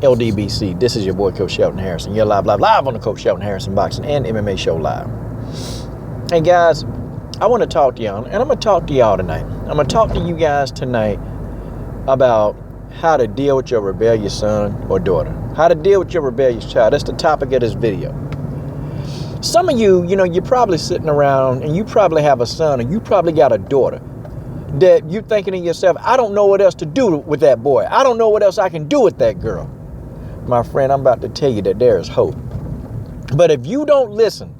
LDBC. This is your boy, Coach Shelton Harrison. You're live on the Coach Shelton Harrison Boxing and MMA Show Live. Hey, guys, I want to talk to y'all, and I'm going to talk to y'all tonight. I'm going to talk to you guys tonight about how to deal with your rebellious son or daughter. How to deal with your rebellious child. That's the topic of this video. Some of you, you're probably sitting around and you probably have a son or you probably got a daughter that you're thinking to yourself, I don't know what else to do with that boy. I don't know what else I can do with that girl. My friend, I'm about to tell you that there is hope. But if you don't listen,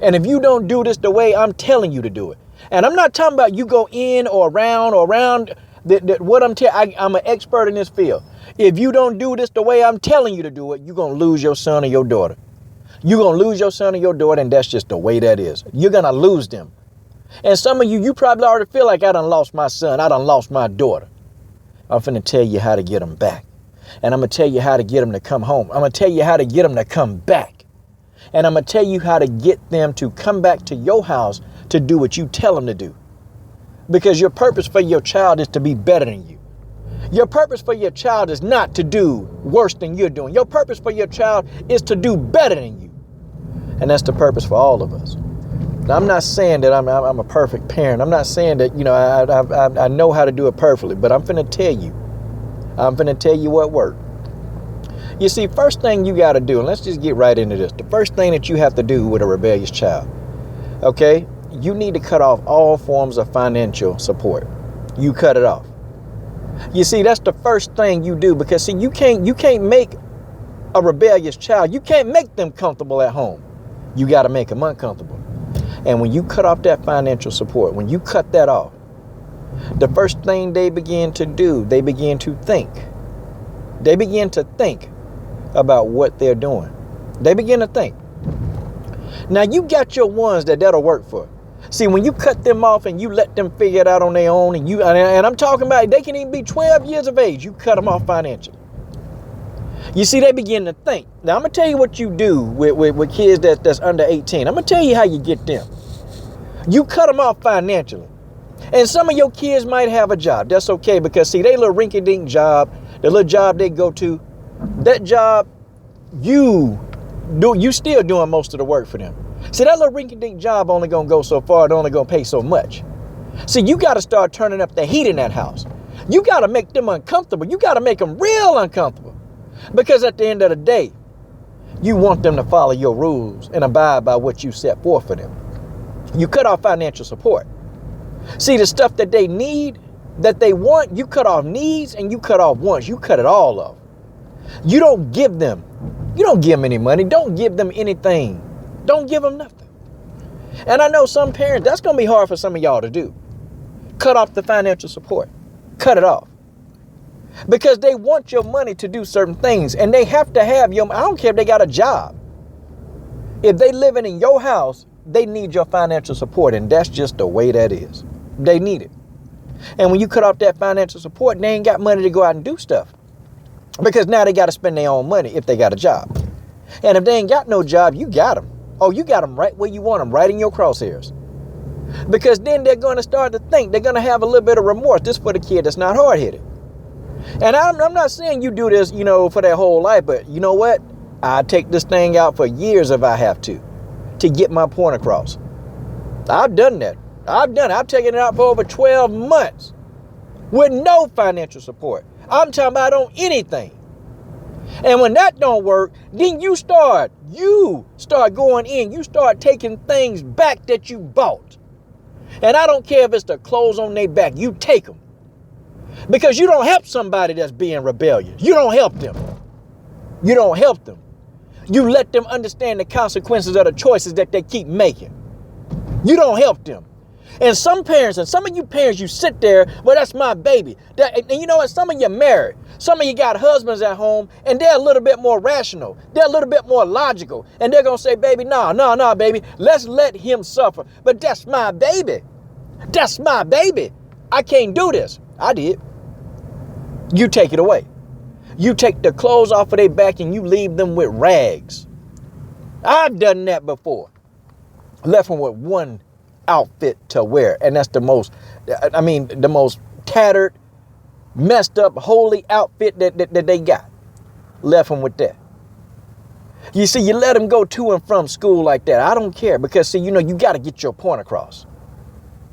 and if you don't do this the way I'm telling you to do it, and I'm not talking about you go in or around what I'm an expert in this field. If you don't do this the way I'm telling you to do it, you're going to lose your son or your daughter. You're going to lose your son or your daughter, and that's just the way that is. You're going to lose them. And some of you probably already feel like I done lost my son. I done lost my daughter. I'm finna tell you how to get them back. And I'm going to tell you how to get them to come home. I'm going to tell you how to get them to come back. And I'm going to tell you how to get them to come back to your house to do what you tell them to do. Because your purpose for your child is to be better than you. Your purpose for your child is not to do worse than you're doing. Your purpose for your child is to do better than you. And that's the purpose for all of us. Now, I'm not saying that I'm a perfect parent. I'm not saying that, I know how to do it perfectly, but I'm finna tell you what worked. You see, first thing you got to do, and let's just get right into this. The first thing that you have to do with a rebellious child, okay, you need to cut off all forms of financial support. You cut it off. You see, that's the first thing you do, because see, you can't make a rebellious child. You can't make them comfortable at home. You got to make them uncomfortable. And when you cut off that financial support, when you cut that off, the first thing they begin to do, they begin to think. They begin to think about what they're doing. They begin to think. Now, you got your ones that'll work for. See, when you cut them off and you let them figure it out on their own, and I'm talking about they can even be 12 years of age, you cut them off financially. You see, they begin to think. Now, I'm going to tell you what you do with kids that's under 18. I'm going to tell you how you get them. You cut them off financially. And some of your kids might have a job. That's okay, because, see, they little rinky-dink job, the little job they go to, that job, you still doing most of the work for them. See, that little rinky-dink job only going to go so far. It only going to pay so much. See, you got to start turning up the heat in that house. You got to make them uncomfortable. You got to make them real uncomfortable. Because at the end of the day, you want them to follow your rules and abide by what you set forth for them. You cut off financial support. See, the stuff that they need, that they want, you cut off needs and you cut off wants. You cut it all off. You don't give them any money. Don't give them anything. Don't give them nothing. And I know some parents, that's going to be hard for some of y'all to do. Cut off the financial support. Cut it off. Because they want your money to do certain things, and they have to have I don't care if they got a job. If they living in your house, they need your financial support, and that's just the way that is. They need it. And when you cut off that financial support, they ain't got money to go out and do stuff. Because now they got to spend their own money if they got a job. And if they ain't got no job, you got them. Oh, you got them right where you want them, right in your crosshairs. Because then they're going to start to think. They're going to have a little bit of remorse. This for the kid that's not hard-headed. And I'm not saying you do this, for their whole life, but you know what? I take this thing out for years if I have to get my point across. I've done that. I've taken it out for over 12 months with no financial support. I'm talking about on anything. And when that don't work, then you start going in. You start taking things back that you bought. And I don't care if it's the clothes on their back. You take them. Because you don't help somebody that's being rebellious. You don't help them. You don't help them. You let them understand the consequences of the choices that they keep making. You don't help them. And some parents, and some of you parents, you sit there, well, that's my baby. And you know what? Some of you married. Some of you got husbands at home, and they're a little bit more rational. They're a little bit more logical. And they're going to say, baby, no, baby. Let's let him suffer. But that's my baby. That's my baby. I can't do this. I did. You take it away. You take the clothes off of their back and you leave them with rags. I've done that before. Left them with one outfit to wear. And that's the most tattered, messed up, holy outfit that they got. Left them with that. You see, you let them go to and from school like that. I don't care because, see, you know, you got to get your point across.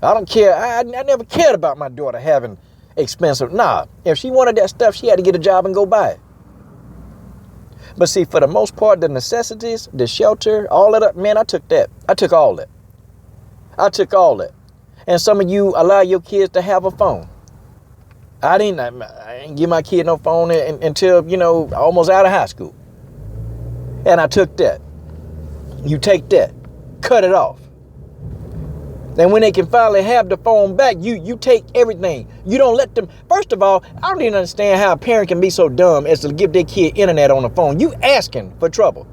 I don't care. I never cared about my daughter having expensive. Nah, if she wanted that stuff, she had to get a job and go buy it. But see, for the most part, the necessities, the shelter, all of that, man, I took that. I took all that. I took all that. And some of you allow your kids to have a phone. I didn't give my kid no phone until, you know, almost out of high school. And I took that. You take that. Cut it off. Then when they can finally have the phone back, you take everything. You don't let them. First of all, I don't even understand how a parent can be so dumb as to give their kid internet on the phone. You asking for trouble.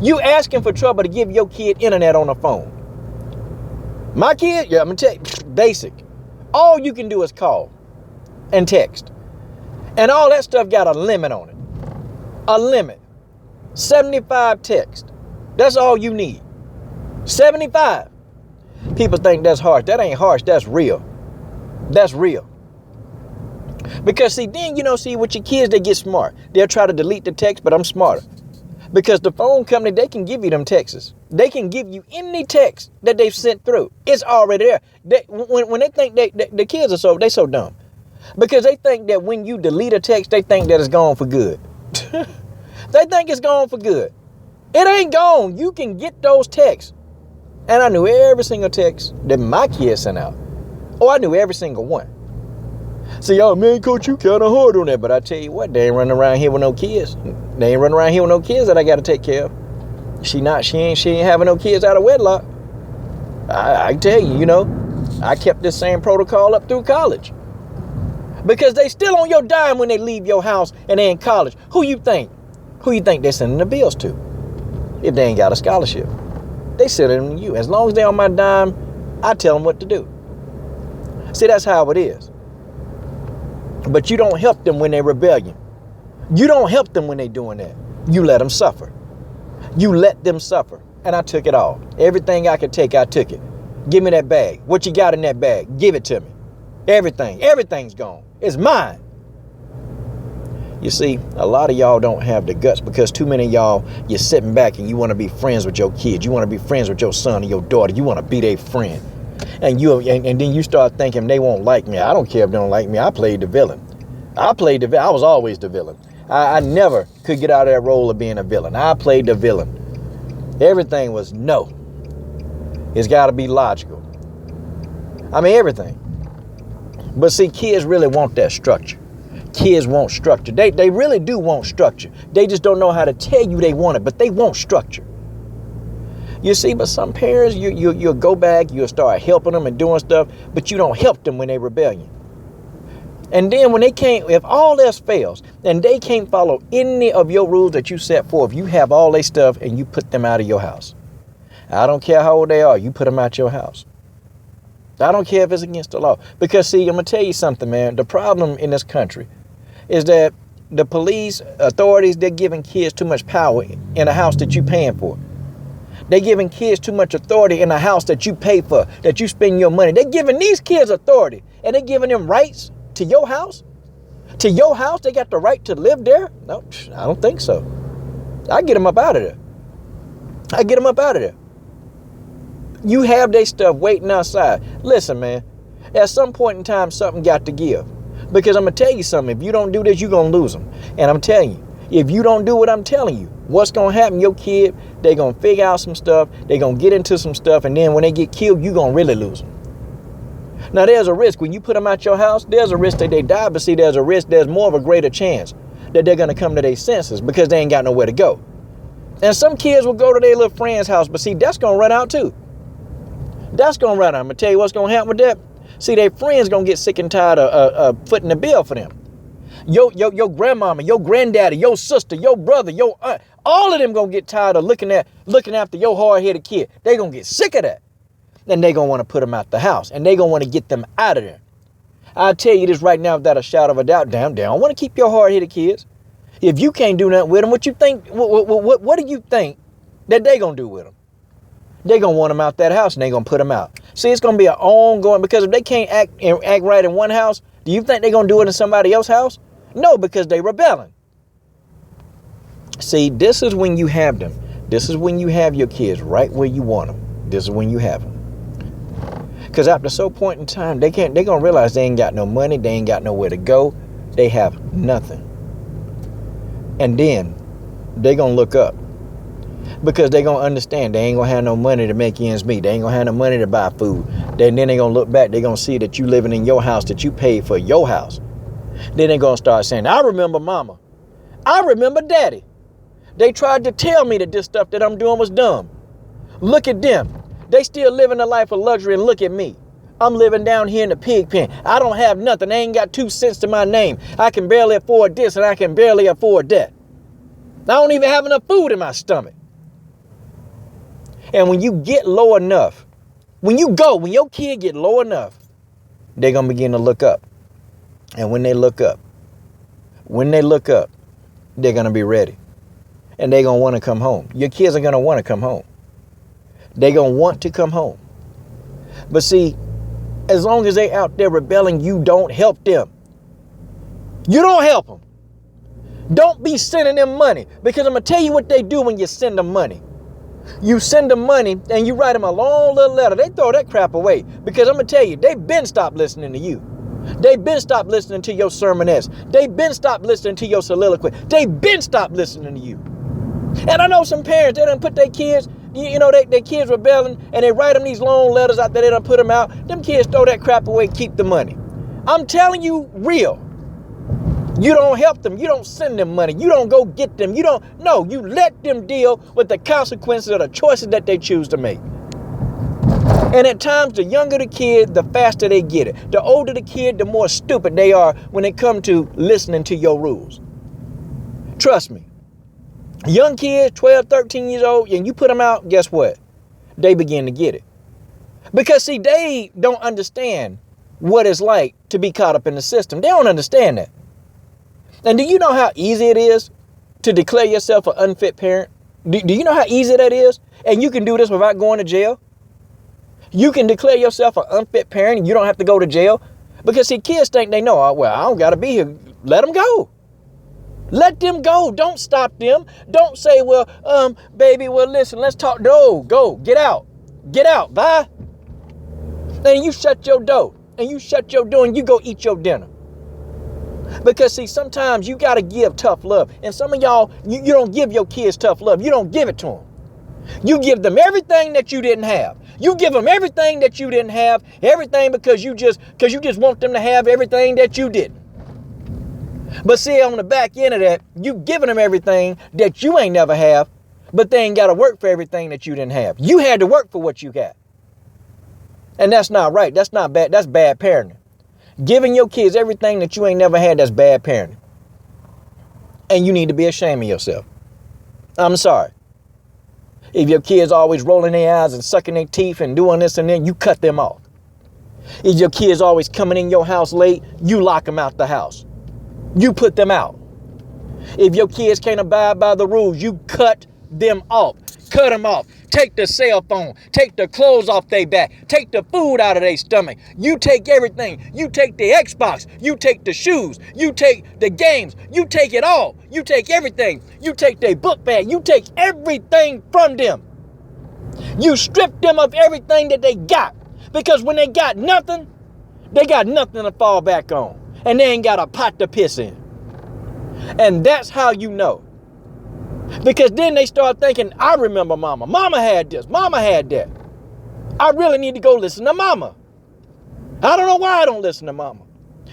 You asking for trouble to give your kid internet on the phone. My kid, yeah, I'm going to tell you, basic. All you can do is call and text. And all that stuff got a limit on it. A limit. 75 text. That's all you need. 75. People think that's harsh. That ain't harsh. That's real. That's real. Because see, then, you know, see, with your kids, they get smart. They'll try to delete the text, but I'm smarter. Because the phone company, they can give you them texts. They can give you any text that they've sent through. It's already there. When they think the kids are they so dumb. Because they think that when you delete a text, they think that it's gone for good. They think it's gone for good. It ain't gone. You can get those texts. And I knew every single text that my kids sent out. Oh, I knew every single one. See, oh man, coach, you kind of hard on that. But I tell you what, they ain't running around here with no kids. They ain't running around here with no kids that I got to take care of. She ain't having no kids out of wedlock. I tell you, you know, I kept this same protocol up through college. Because they still on your dime when they leave your house and they in college. Who you think they're sending the bills to? If they ain't got a scholarship. They send them to you. As long as they're on my dime, I tell them what to do. See, that's how it is. But you don't help them when they're rebellion. You don't help them when they're doing that. You let them suffer. You let them suffer. And I took it all. Everything I could take, I took it. Give me that bag. What you got in that bag? Give it to me. Everything. Everything's gone. It's mine. You see, a lot of y'all don't have the guts because too many of y'all, you're sitting back and you want to be friends with your kids. You want to be friends with your son or your daughter. You want to be their friend. And then you start thinking they won't like me. I don't care if they don't like me. I played the villain. I was always the villain. I never could get out of that role of being a villain. I played the villain. Everything was no. It's got to be logical. I mean, everything. But see, kids really want that structure. Kids want structure. They really do want structure. They just don't know how to tell you they want it, but they want structure. You see, but some parents, you'll go back, you'll start helping them and doing stuff, but you don't help them when they're rebellion. And then when they can't, if all else fails, and they can't follow any of your rules that you set forth, you have all their stuff and you put them out of your house. I don't care how old they are, you put them out your house. I don't care if it's against the law. Because see, I'm going to tell you something, man. The problem in this country is that the police authorities, they're giving kids too much power in a house that you're paying for. They're giving kids too much authority in a house that you pay for, that you spend your money. They're giving these kids authority and they're giving them rights to your house. To your house, they got the right to live there? No, I don't think so. I get them up out of there. I get them up out of there. You have their stuff waiting outside. Listen, man, at some point in time, something got to give. Because I'm going to tell you something. If you don't do this, you're going to lose them. And I'm telling you, if you don't do what I'm telling you, what's going to happen? Your kid, they're going to figure out some stuff. They're going to get into some stuff. And then when they get killed, you're going to really lose them. Now, there's a risk. When you put them out your house, there's a risk that they die. But see, there's more of a greater chance that they're going to come to their senses because they ain't got nowhere to go. And some kids will go to their little friend's house. But see, that's going to run out too. That's going to run out. I'm going to tell you what's going to happen with that. See, their friends going to get sick and tired of footing the bill for them. Your grandmama, your granddaddy, your sister, your brother, your aunt, all of them going to get tired of looking after your hard-headed kid. They going to get sick of that. Then they going to want to put them out the house. And they going to want to get them out of there. I'll tell you this right now without a shadow of a doubt. Damn, they don't want to keep your hard-headed kids. If you can't do nothing with them, what you think? What do you think that they going to do with them? They're going to want them out that house and they're going to put them out. See, it's going to be an ongoing, because if they can't act right in one house, do you think they're going to do it in somebody else's house? No, because they rebelling. See, this is when you have them. This is when you have your kids right where you want them. This is when you have them. Because after some point in time, they're going to realize they ain't got no money. They ain't got nowhere to go. They have nothing. And then they're going to look up. Because they're going to understand they ain't going to have no money to make ends meet. They ain't going to have no money to buy food. Then they're going to look back. They're going to see that you living in your house, that you paid for your house. Then they're going to start saying, I remember mama. I remember daddy. They tried to tell me that this stuff that I'm doing was dumb. Look at them. They still living a life of luxury, and look at me. I'm living down here in the pig pen. I don't have nothing. I ain't got 2 cents to my name. I can barely afford this and I can barely afford that. I don't even have enough food in my stomach. And when you get low enough, when your kid get low enough, they're going to begin to look up. And when they look up, they're going to be ready. And they're going to want to come home. Your kids are going to want to come home. They're going to want to come home. But see, as long as they out there rebelling, you don't help them. You don't help them. Don't be sending them money. Because I'm going to tell you what they do when you send them money. You send them money and you write them a long little letter. They throw that crap away. Because I'm going to tell you, they've been stopped listening to you. They've been stopped listening to your sermonettes. They've been stopped listening to your soliloquy. They've been stopped listening to you. And I know some parents, they done put their kids, their kids rebelling, and they write them these long letters out there, they done put them out. Them kids throw that crap away, keep the money. I'm telling you, real. You don't help them. You don't send them money. You don't go get them. You let them deal with the consequences of the choices that they choose to make. And at times, the younger the kid, the faster they get it. The older the kid, the more stupid they are when it comes to listening to your rules. Trust me. Young kids, 12, 13 years old, and you put them out, guess what? They begin to get it. Because, see, they don't understand what it's like to be caught up in the system. They don't understand that. And do you know how easy it is to declare yourself an unfit parent? Do you know how easy that is? And you can do this without going to jail. You can declare yourself an unfit parent and you don't have to go to jail. Because, see, kids think they know, well, I don't got to be here. Let them go. Let them go. Don't stop them. Don't say, well, baby, well, listen, let's talk. No, go. Get out. Get out. Bye. And you shut your door. And you shut your door and you go eat your dinner. Because, see, sometimes you got to give tough love. And some of y'all, you don't give your kids tough love. You don't give it to them. You give them everything that you didn't have. You give them everything that you didn't have. Everything because you just want them to have everything that you didn't. But see, on the back end of that, you giving them everything that you ain't never have, but they ain't got to work for everything that you didn't have. You had to work for what you got. And that's not right. That's not bad. That's bad parenting. Giving your kids everything that you ain't never had, that's bad parenting. And you need to be ashamed of yourself. I'm sorry. If your kids always rolling their eyes and sucking their teeth and doing this and then, you cut them off. If your kids always coming in your house late, you lock them out the house. You put them out. If your kids can't abide by the rules, you cut them off. Cut them off. Take the cell phone. Take the clothes off their back. Take the food out of their stomach. You take everything. You take the Xbox. You take the shoes. You take the games. You take it all. You take everything. You take their book bag. You take everything from them. You strip them of everything that they got. Because when they got nothing to fall back on. And they ain't got a pot to piss in. And that's how you know. Because then they start thinking, I remember mama. Mama had this. Mama had that. I really need to go listen to mama. I don't know why I don't listen to mama.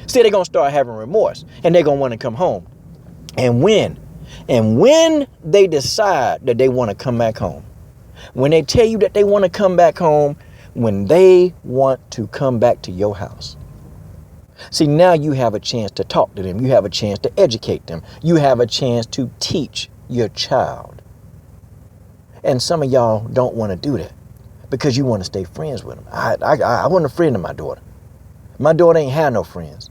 See, they're going to start having remorse. And they're going to want to come home. And when they decide that they want to come back home, when they tell you that they want to come back home, when they want to come back to your house. See, now you have a chance to talk to them. You have a chance to educate them. You have a chance to teach your child. And some of y'all don't want to do that because you want to stay friends with them. I wasn't a friend of my daughter. My daughter ain't had no friends.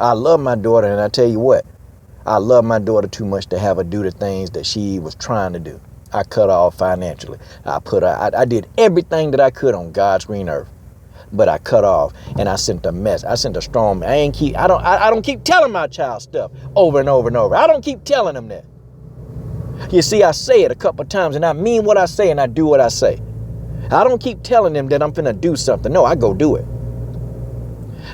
I love my daughter, and I tell you what, I love my daughter too much to have her do the things that she was trying to do. I cut her off financially. I did everything that I could on God's green earth. But I cut off and I sent a mess. I sent a storm. I don't keep telling my child stuff over and over and over. I don't keep telling them that. You see, I say it a couple of times, and I mean what I say, and I do what I say. I don't keep telling them that I'm finna do something. No, I go do it.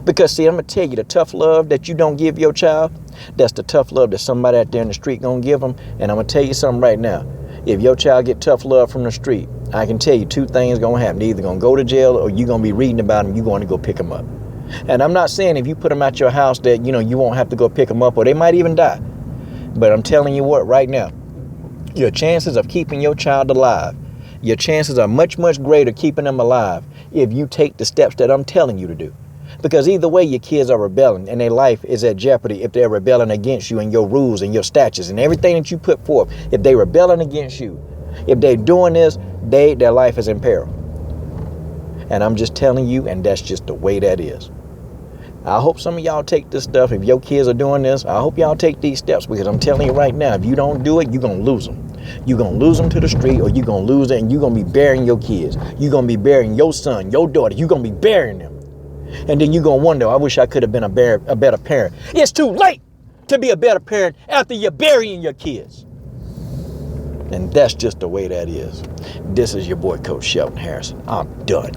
Because, see, I'm going to tell you, the tough love that you don't give your child, that's the tough love that somebody out there in the street going to give them. And I'm going to tell you something right now. If your child get tough love from the street, I can tell you two things going to happen. They're either going to go to jail or you're going to be reading about them. You're going to go pick them up. And I'm not saying if you put them out your house that, you won't have to go pick them up or they might even die. But I'm telling you what, right now, your chances of keeping your child alive, your chances are much, much greater keeping them alive if you take the steps that I'm telling you to do. Because either way, your kids are rebelling and their life is at jeopardy if they're rebelling against you and your rules and your statutes and everything that you put forth. If they're rebelling against you, if they're doing this, their life is in peril. And I'm just telling you, and that's just the way that is. I hope some of y'all take this stuff. If your kids are doing this, I hope y'all take these steps, because I'm telling you right now, if you don't do it, you're going to lose them. You're going to lose them to the street, or you're going to lose it, and you're going to be burying your kids. You're going to be burying your son, your daughter. You're going to be burying them. And then you're going to wonder, I wish I could have been a better parent. It's too late to be a better parent after you're burying your kids. And that's just the way that is. This is your boy, Coach Shelton Harrison. I'm done.